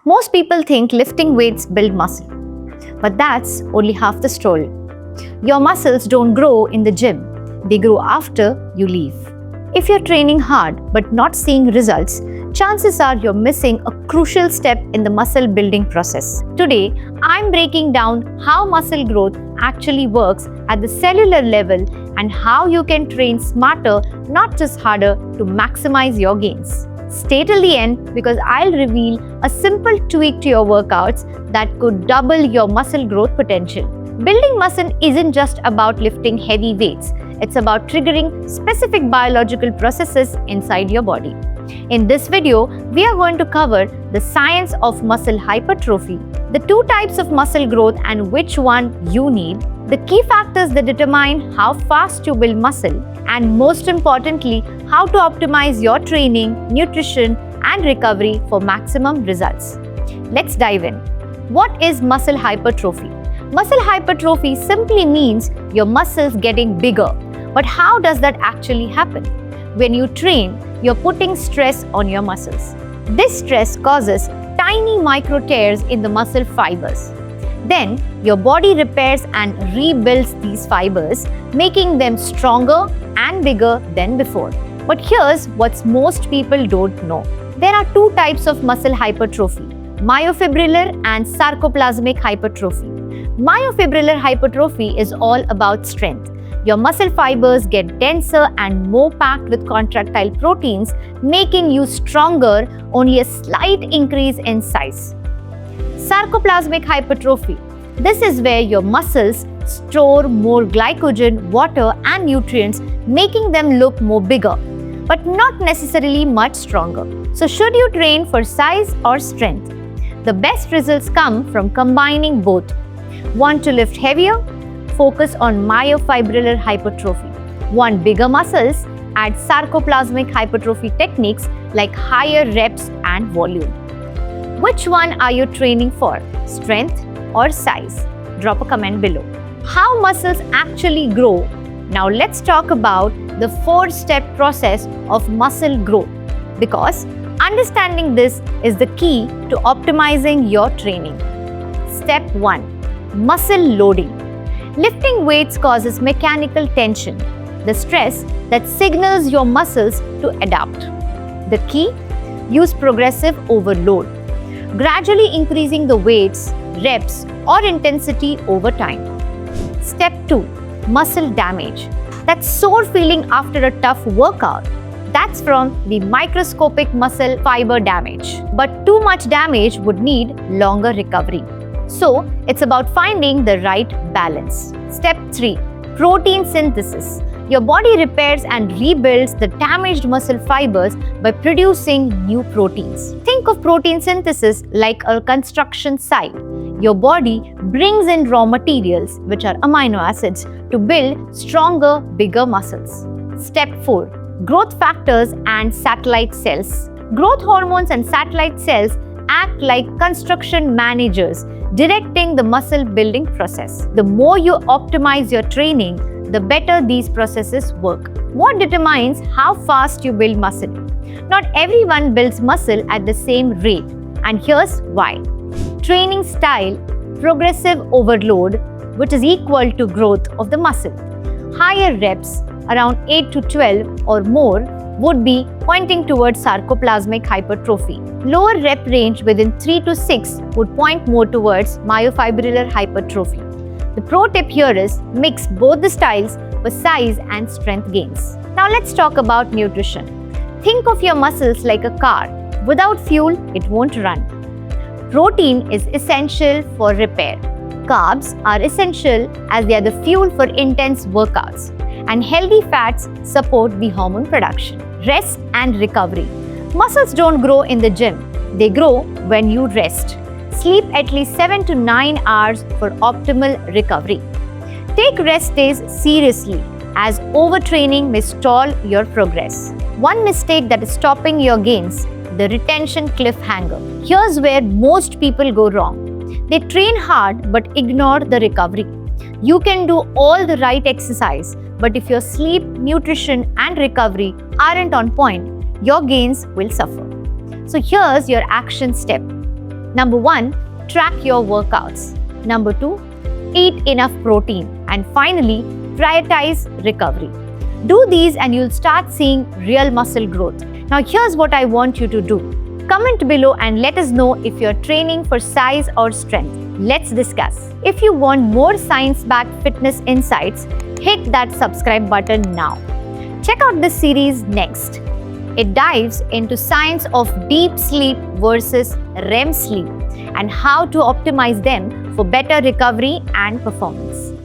Most people think lifting weights build muscle, but that's only half the story. Your muscles don't grow in the gym, they grow after you leave. If you're training hard but not seeing results, chances are you're missing a crucial step in the muscle building process. Today, I'm breaking down how muscle growth actually works at the cellular level and how you can train smarter, not just harder, to maximize your gains. Stay till the end because I'll reveal a simple tweak to your workouts that could double your muscle growth potential. Building muscle isn't just about lifting heavy weights, it's about triggering specific biological processes inside your body. In this video, we are going to cover the science of muscle hypertrophy, the two types of muscle growth and which one you need, the key factors that determine how fast you build muscle, and most importantly, how to optimize your training, nutrition, and recovery for maximum results. Let's dive in. What is muscle hypertrophy? Muscle hypertrophy simply means your muscles getting bigger. But how does that actually happen? When you train, you're putting stress on your muscles. This stress causes tiny micro tears in the muscle fibers. Then, your body repairs and rebuilds these fibers, making them stronger and bigger than before. But here's what most people don't know. There are two types of muscle hypertrophy, myofibrillar and sarcoplasmic hypertrophy. Myofibrillar hypertrophy is all about strength. Your muscle fibers get denser and more packed with contractile proteins, making you stronger, only a slight increase in size. Sarcoplasmic hypertrophy. This is where your muscles store more glycogen, water, and nutrients, making them look more bigger, but not necessarily much stronger. So, should you train for size or strength? The best results come from combining both. Want to lift heavier? Focus on myofibrillar hypertrophy. Want bigger muscles? Add sarcoplasmic hypertrophy techniques like higher reps and volume. Which one are you training for? Strength or size? Drop a comment below. How muscles actually grow? Now let's talk about the 4-step process of muscle growth, because understanding this is the key to optimizing your training. Step 1. Muscle loading. Lifting weights causes mechanical tension, the stress that signals your muscles to adapt. The key? Use progressive overload, gradually increasing the weights, reps, or intensity over time. Step 2. Muscle damage. That sore feeling after a tough workout. That's from the microscopic muscle fiber damage. But too much damage would need longer recovery. So, it's about finding the right balance. Step 3. Protein synthesis. Your body repairs and rebuilds the damaged muscle fibers by producing new proteins. Think of protein synthesis like a construction site. Your body brings in raw materials, which are amino acids, to build stronger, bigger muscles. Step 4. Growth factors and satellite cells. Growth hormones and satellite cells act like construction managers, directing the muscle building process. The more you optimize your training, the better these processes work. What determines how fast you build muscle? Not everyone builds muscle at the same rate, and here's why. Training style, progressive overload, which is equal to growth of the muscle. Higher reps, around 8 to 12 or more, would be pointing towards sarcoplasmic hypertrophy. Lower rep range within 3 to 6 would point more towards myofibrillar hypertrophy. The pro tip here is mix both the styles for size and strength gains. Now let's talk about nutrition. Think of your muscles like a car. Without fuel, it won't run. Protein is essential for repair. Carbs are essential as they are the fuel for intense workouts. And healthy fats support the hormone production. Rest and recovery. Muscles don't grow in the gym. They grow when you rest. Sleep at least 7 to 9 hours for optimal recovery. Take rest days seriously, as overtraining may stall your progress. One mistake that is stopping your gains, the retention cliffhanger. Here's where most people go wrong. They train hard but ignore the recovery. You can do all the right exercise, but if your sleep, nutrition, and recovery aren't on point, your gains will suffer. So here's your action step. Number 1, track your workouts. Number 2, eat enough protein. And finally, prioritize recovery. Do these and you'll start seeing real muscle growth. Now here's what I want you to do. Comment below and let us know if you're training for size or strength. Let's discuss. If you want more science-backed fitness insights, hit that subscribe button now. Check out this series next. It dives into science of deep sleep versus REM sleep and how to optimize them for better recovery and performance.